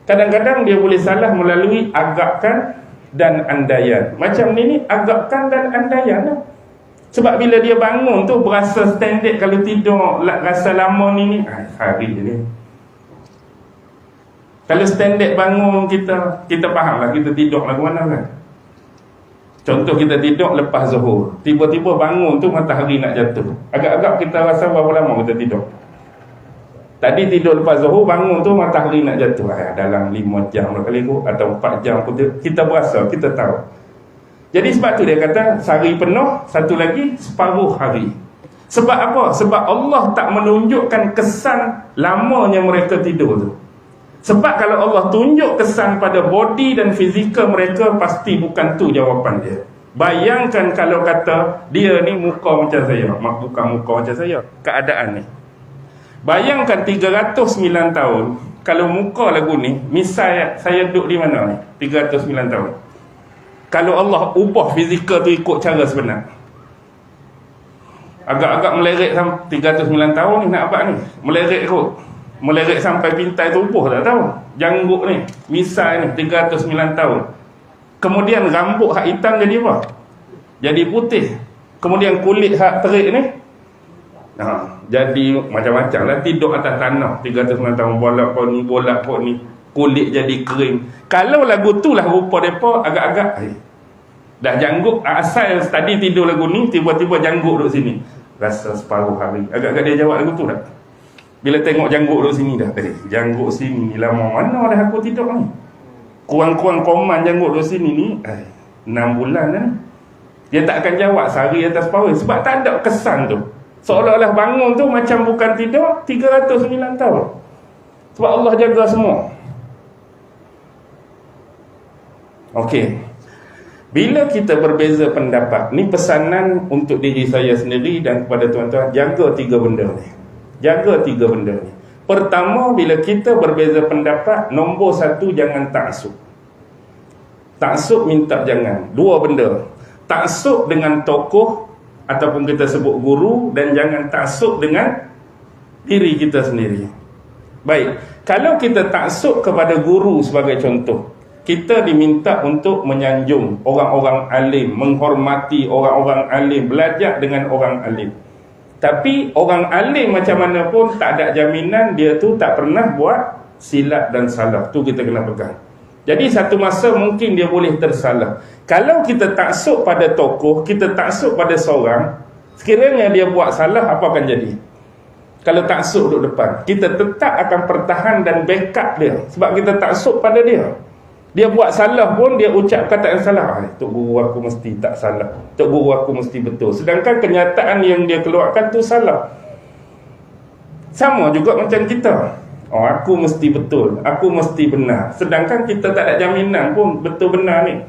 Kadang-kadang dia boleh salah melalui agakkan dan andaian. Macam ni agakkan dan andaian lah. Sebab bila dia bangun tu berasa standard, kalau tidur rasa lama ni hari ni. Kalau standard bangun kita faham lah, kita tidur lagu mana kan. Contoh kita tidur lepas zuhur, tiba-tiba bangun tu matahari nak jatuh. Agak-agak kita rasa berapa lama kita tidur. Tadi tidur lepas zuhur, bangun tu matahari nak jatuh. Dalam 5 jam lah kali tu, atau 4 jam pun kita berasa, kita tahu. Jadi sebab tu dia kata sehari penuh, satu lagi separuh hari. Sebab apa? Sebab Allah tak menunjukkan kesan lamanya mereka tidur tu. Sebab kalau Allah tunjuk kesan pada body dan fizikal mereka, pasti bukan tu jawapan dia. Bayangkan kalau kata dia ni muka macam saya, bukan muka macam saya, keadaan ni. Bayangkan 309 tahun, kalau muka lagu ni, misal saya duduk di mana ni, 309 tahun. Kalau Allah ubah fizikal tu ikut cara sebenar, agak-agak melerik sampai 309 tahun ni, nak apa ni? Melerik kot. Melerik sampai pintai tubuh tak tahu. Janggut ni, misal ni 309 tahun. Kemudian rambut hak hitam jadi apa? Jadi putih. Kemudian kulit hak terik ni jadi macam-macam lah. Tidur atas tanah 309 tahun, bolak pot ni, kulit jadi kering. Kalau lagu tu lah rupa mereka, agak-agak dah janggut. Asal tadi tidur lagu ni, tiba-tiba janggut duduk sini, rasa separuh hari. Agak-agak dia jawab lagu tu tak? Bila tengok janggut duduk sini dah, janggut sini lama mana dah aku tidur ni. Kurang-kurang koman janggut duduk sini ni 6 bulan dah ni. Dia tak akan jawab sehari atas separuh, sebab tak ada kesan tu. Seolah-olah bangun tu macam bukan tidur 309 tahun. Sebab Allah jaga semua. Okey. Bila kita berbeza pendapat, ni pesanan untuk diri saya sendiri dan kepada tuan-tuan, jaga 3 benda ni. Jaga 3 benda ni. Pertama, bila kita berbeza pendapat, nombor 1, jangan taksub. Taksub minta jangan. 2 benda. Taksub dengan tokoh ataupun kita sebut guru, dan jangan taksub dengan diri kita sendiri. Baik, kalau kita taksub kepada guru sebagai contoh, kita diminta untuk menyanjung orang-orang alim, menghormati orang-orang alim, belajar dengan orang alim. Tapi orang alim macam mana pun tak ada jaminan dia tu tak pernah buat silap dan salah. Tu kita kena pegang. Jadi satu masa mungkin dia boleh tersalah. Kalau kita taksub pada tokoh, kita taksub pada seorang, sekiranya dia buat salah, apa akan jadi? Kalau taksub duduk depan, kita tetap akan pertahan dan backup dia. Sebab kita taksub pada dia. Dia buat salah pun dia ucap kata yang salah. Tok guru aku mesti tak salah, tok guru aku mesti betul. Sedangkan kenyataan yang dia keluarkan tu salah. Sama juga macam kita. Aku mesti betul, aku mesti benar. Sedangkan kita tak ada jaminan pun betul benar ni.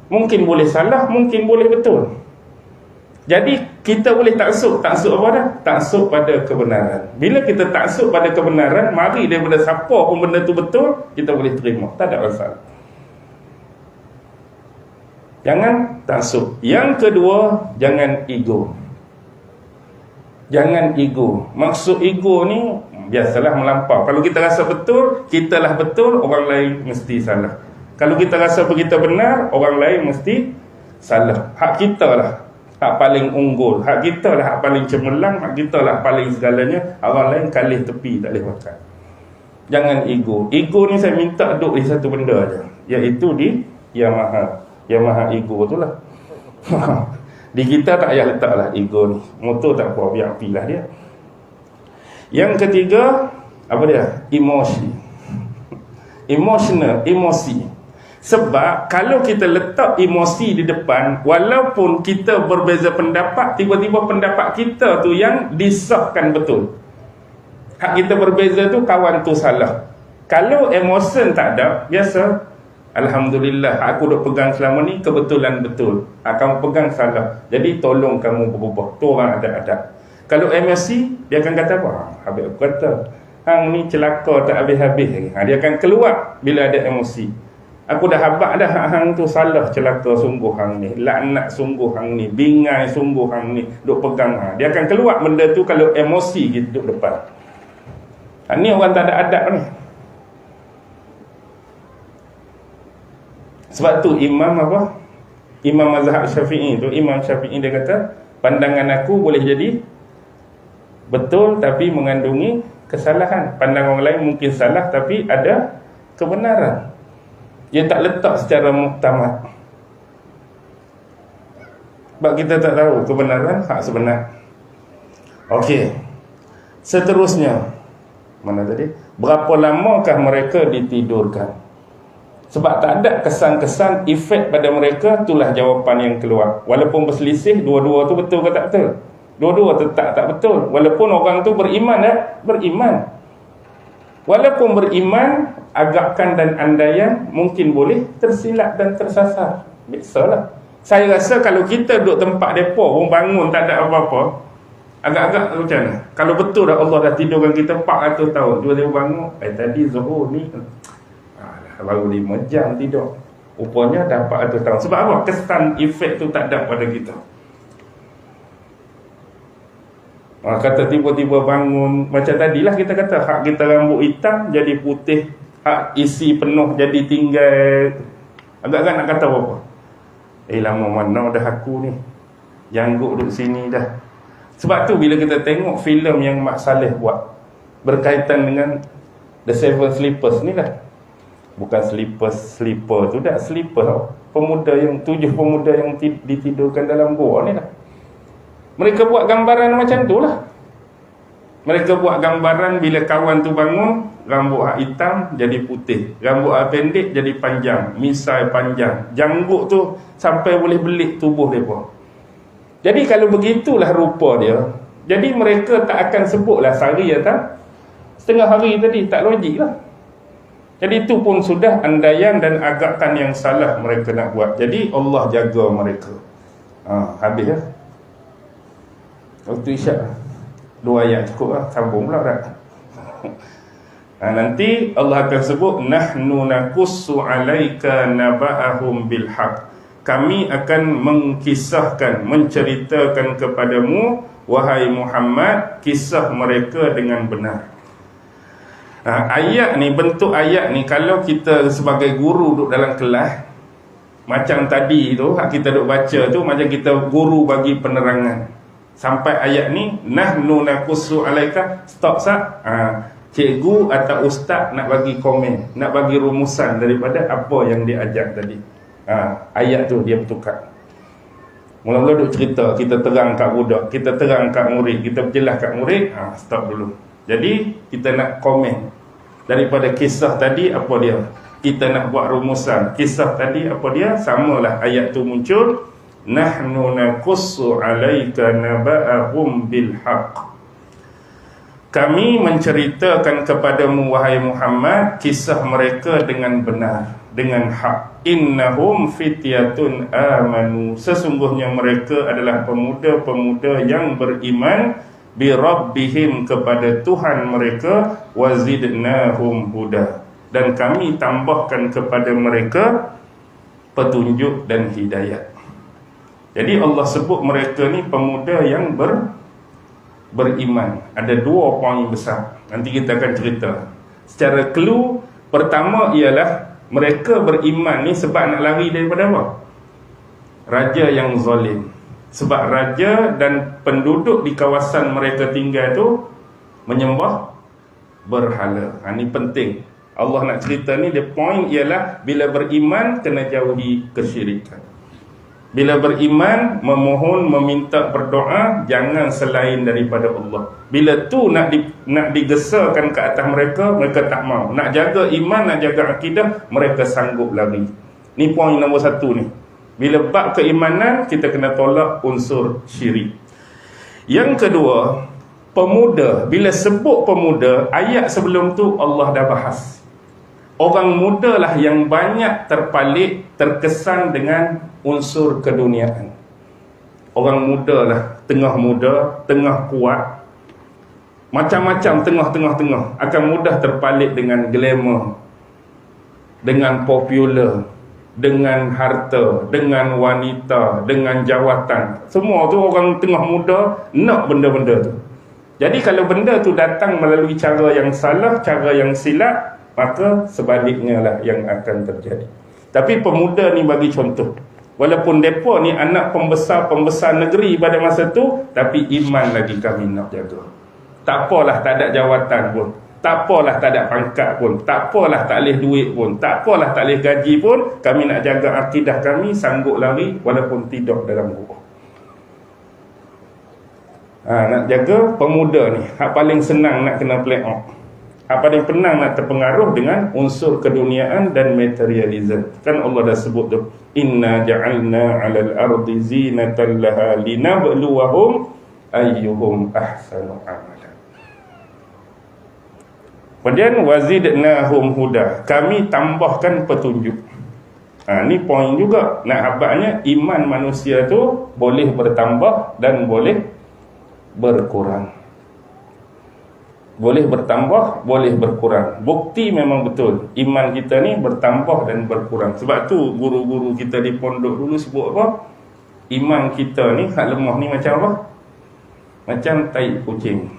Mungkin boleh salah, mungkin boleh betul. Jadi kita boleh taksub. Taksub apa dah? Taksub pada kebenaran. Bila kita taksub pada kebenaran, mari daripada siapa pun benda tu betul, kita boleh terima. Tak ada masalah. Jangan taksub. Yang kedua, jangan ego. Jangan ego. Maksud ego ni biasalah melampau. Kalau kita rasa betul, kitalah betul, orang lain mesti salah. Kalau kita rasa kita benar, orang lain mesti salah. Hak kita lah hak paling unggul, hak kita lah hak paling cemerlang, hak kita lah paling segalanya. Orang lain kalih tepi, tak boleh makan. Jangan ego. Ego ni saya minta duduk di satu benda aja, iaitu di Yang Maha ego tu lah. Di kita tak payah letak lah ego ni. Motor tak apa, biar pilah dia. Yang ketiga, apa dia? Emosi. Emosi. Sebab kalau kita letak emosi di depan, walaupun kita berbeza pendapat, tiba-tiba pendapat kita tu yang disahkan betul. Hak kita berbeza tu, kawan tu salah. Kalau emosi tak ada, biasa, alhamdulillah, aku duk pegang selama ni kebetulan betul. Kamu pegang salah. Jadi tolong kamu berubah. Tu orang ada-ada. Kalau emosi, dia akan kata apa? Habis aku kata, hang ni celaka tak habis-habis lagi. Dia akan keluar bila ada emosi. Aku dah habak dah, hang tu salah, celaka sungguh hang ni, laknat sungguh hang ni, bingai sungguh hang ni, duk pegang. Dia akan keluar benda tu kalau emosi kita duduk depan. Ni orang tak ada adab ni. Sebab tu Imam apa? Imam mazhab Syafi'i tu, Imam Syafi'i dia kata, pandangan aku boleh jadi betul tapi mengandungi kesalahan. Pandangan orang lain mungkin salah tapi ada kebenaran. Dia tak letak secara muktamad. Sebab kita tak tahu kebenaran hak sebenar. Okey. Seterusnya, mana tadi? Berapa lamakah mereka ditidurkan? Sebab tak ada kesan-kesan efek pada mereka, itulah jawapan yang keluar. Walaupun berselisih, dua-dua tu betul ke tak betul? Dua-dua tetap tak betul. Walaupun orang tu beriman beriman. Walaupun beriman, agakkan dan andaian mungkin boleh tersilap dan tersasar. Biasalah. Saya rasa kalau kita duduk tempat depa pun bangun tak ada apa-apa, agak-agak macam mana? Kalau betul dah Allah dah tidurkan kita 400 tahun, tiba-tiba bangun, tadi Zuhur ni baru 5 jam tidur, rupanya dah 400 tahun. Sebab apa? Kesan efek tu tak ada pada kita. Kata tiba-tiba bangun, macam tadilah kita kata, hak kita rambut hitam jadi putih, hak isi penuh jadi tinggal. Agak-agak nak kata apa? Lama mana dah aku ni, janggut duduk sini dah. Sebab tu bila kita tengok filem yang Mak Saleh buat berkaitan dengan The Seven Sleepers ni lah, bukan sleeper tu dah, sleeper tau, pemuda yang 7 pemuda yang ditidurkan dalam gua ni lah. Mereka buat gambaran macam tu lah. Mereka buat gambaran bila kawan tu bangun, rambut hak hitam jadi putih, rambut hak pendek jadi panjang, misai panjang, janggut tu sampai boleh belik tubuh mereka. Jadi kalau begitulah rupa dia, jadi mereka tak akan sebutlah sehari atau setengah hari tadi, tak logik lah. Jadi itu pun sudah andaian dan agakkan yang salah mereka nak buat. Jadi Allah jaga mereka. Habis lah. Waktu isyak 2 ayat cukup lah. Sambung pula dah. Nanti Allah akan sebut, nahnu naqussu alaika naba'ahum bilhaq. Kami akan mengkisahkan, menceritakan kepadamu wahai Muhammad, kisah mereka dengan benar. Ayat ni, bentuk ayat ni, kalau kita sebagai guru duduk dalam kelas, macam tadi tu, kita duduk baca tu, macam kita guru bagi penerangan. Sampai ayat ni, nahnu naqussu alaika, stop sah. Cikgu atau ustaz nak bagi komen, nak bagi rumusan daripada apa yang dia ajar tadi. Ayat tu dia bertukar. Mula-mula duk cerita, kita terang kat budak, kita terang kat murid, kita berjelas kat murid, stop dulu. Jadi kita nak komen daripada kisah tadi apa dia, kita nak buat rumusan kisah tadi apa dia, samalah ayat tu muncul, nahnu naqussu alaika naba'ahum bilhaq. Kami menceritakan kepadamu wahai Muhammad kisah mereka dengan benar, dengan hak. Innahum fityatun amanu, sesungguhnya mereka adalah pemuda-pemuda yang beriman bi rabbihim, kepada Tuhan mereka, wazidnahum huda, dan kami tambahkan kepada mereka petunjuk dan hidayat. Jadi Allah sebut mereka ni pemuda yang beriman. Ada 2 poin besar, nanti kita akan cerita secara clue. Pertama ialah mereka beriman ni sebab nak lari daripada apa? Raja yang zalim. Sebab raja dan penduduk di kawasan mereka tinggal tu menyembah berhala. Ini penting. Allah nak cerita ni, the point ialah bila beriman kena jauhi kesyirikan. Bila beriman, memohon, meminta, berdoa, jangan selain daripada Allah. Bila tu nak digesakan ke atas mereka, mereka tak mau. Nak jaga iman, nak jaga akidah, mereka sanggup lari. Ni poin nombor 1 ni. Bila bab keimanan, kita kena tolak unsur syirik. Yang kedua, pemuda. Bila sebut pemuda, ayat sebelum tu Allah dah bahas. Orang muda lah yang banyak terpalit, terkesan dengan unsur keduniaan. Orang muda lah, tengah muda, tengah kuat, macam-macam tengah-tengah akan mudah terpalit dengan glamour, dengan popular, dengan harta, dengan wanita, dengan jawatan. Semua tu orang tengah muda nak benda-benda tu. Jadi kalau benda tu datang melalui cara yang salah, cara yang silap, maka sebaliknya lah yang akan terjadi. Tapi pemuda ni bagi contoh, walaupun mereka ni anak pembesar-pembesar negeri pada masa tu, tapi iman lagi kami nak jaga. Tak apalah tak ada jawatan pun, tak apalah tak ada pangkat pun, tak apalah tak boleh duit pun, tak apalah tak boleh gaji pun, kami nak jaga akidah kami, sanggup lari walaupun tidur dalam gua. Nak jaga pemuda ni, hak paling senang nak kena play off. Hak paling penang nak terpengaruh dengan unsur keduniaan dan materialism. Kan Allah dah sebut tu, inna ja'alna 'alal ardi zinatan laha linabluwahum ayyuhum ahsanu amala. Kemudian wazidnahum huda, kami tambahkan petunjuk. Ni poin juga. Nak habaknya iman manusia tu boleh bertambah dan boleh berkurang. Boleh bertambah, boleh berkurang. Bukti memang betul iman kita ni bertambah dan berkurang. Sebab tu guru-guru kita di pondok dulu sebut apa? Iman kita ni, hak lemah ni macam apa? Macam tai kucing.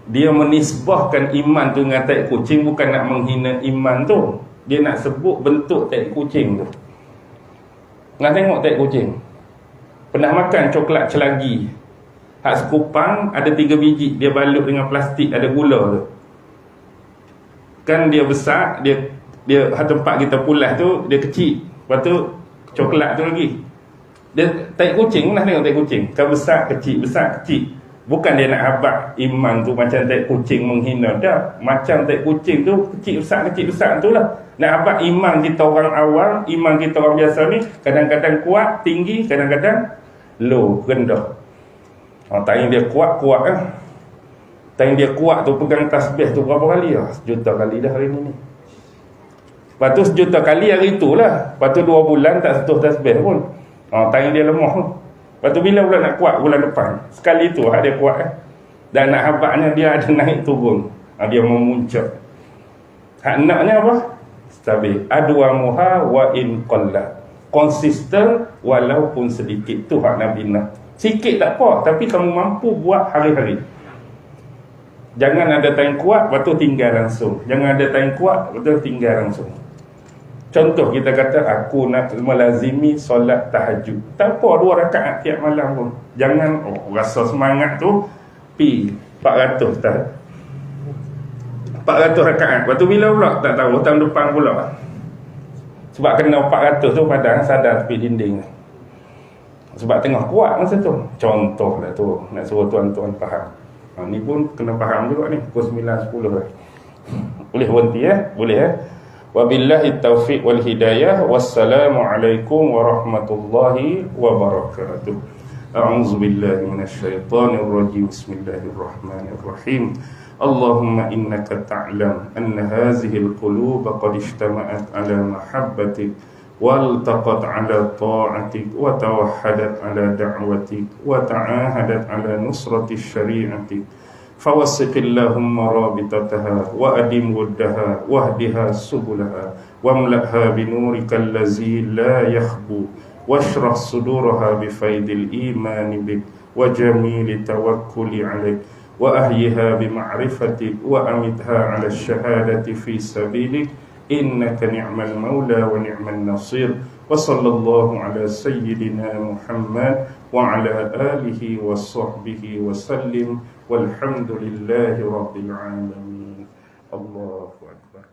Dia menisbahkan iman tu dengan tai kucing, bukan nak menghina iman tu. Dia nak sebut bentuk tai kucing tu. Nak tengok tai kucing? Pernah makan coklat celagi? Hak sekupang ada 3 biji, dia balut dengan plastik, ada gula tu. Kan dia besar, dia tempat kita pulas tu dia kecil. Lepas tu coklat tu lagi. Dia tai kucing lah, tengok tai kucing. Kan besar kecil, besar kecil. Bukan dia nak habak iman tu macam tai kucing menghina dah. Macam tai kucing tu kecil besar tu lah. Nak habak iman kita orang awam, iman kita orang biasa ni kadang-kadang kuat, tinggi, kadang-kadang low, rendah. Taing dia kuat kan. Taing dia kuat tu pegang tasbih tu berapa kali lah? 1 juta kali dah hari ni. Lepas tu 1 juta kali hari tu lah. Lepas tu 2 bulan tak sentuh tasbih pun. Taing dia lemah tu. Lepas tu bila pula nak kuat? Bulan depan. Sekali tu dia kuat kan. Dan nak habaknya dia ada naik turun. Dia memuncak. Hak naknya apa? Stabil. Adwamuha wa in qalla. Konsisten walaupun sedikit. Tu hak Nabi nak. Sikit tak apa, tapi kamu mampu buat hari-hari. Jangan ada time kuat, lepas tu tinggal langsung. Jangan ada time kuat, lepas tu tinggal langsung. Contoh kita kata, aku nak melazimi solat tahajud. Tak apa, 2 rakaat tiap malam pun. Jangan, rasa semangat tu, 400 tak. 400 rakaat. Lepas tu bila pula? Tak tahu, tahun depan pula. Sebab kena 400 tu padahal sadar tepi dinding. Sebab tengah kuat masa tu. Contoh lah tu. Nak suruh tuan-tuan faham. Ni pun kena faham juga ni. Pukul 9.10 lah. Boleh berhenti Boleh Wabillahi taufiq wal hidayah. Wassalamualaikum warahmatullahi wabarakatuh. A'udzubillahi minasyaitanirrajim. Bismillahirrahmanirrahim. Allahumma innaka ta'lam anna hazihil quluba qad ijtama'at ala mahabbatik والتقت على طاعتك وتوحدت على دعوتك وتعاهدت على نصرة الشريعة فوسق اللهم رابطتها وأدم ودها واهدها سبلها واملأها بنورك الذي لا يخبو واشرح صدورها بفيض الإيمان بك وجميل التوكل عليك وأحيها بمعرفتك وأمتها على الشهادة في سبيلك إنك نعم المولى ونعم النصير وصلى الله على سيدنا محمد وعلى آله وصحبه وسلم والحمد لله رب العالمين. الله أكبر.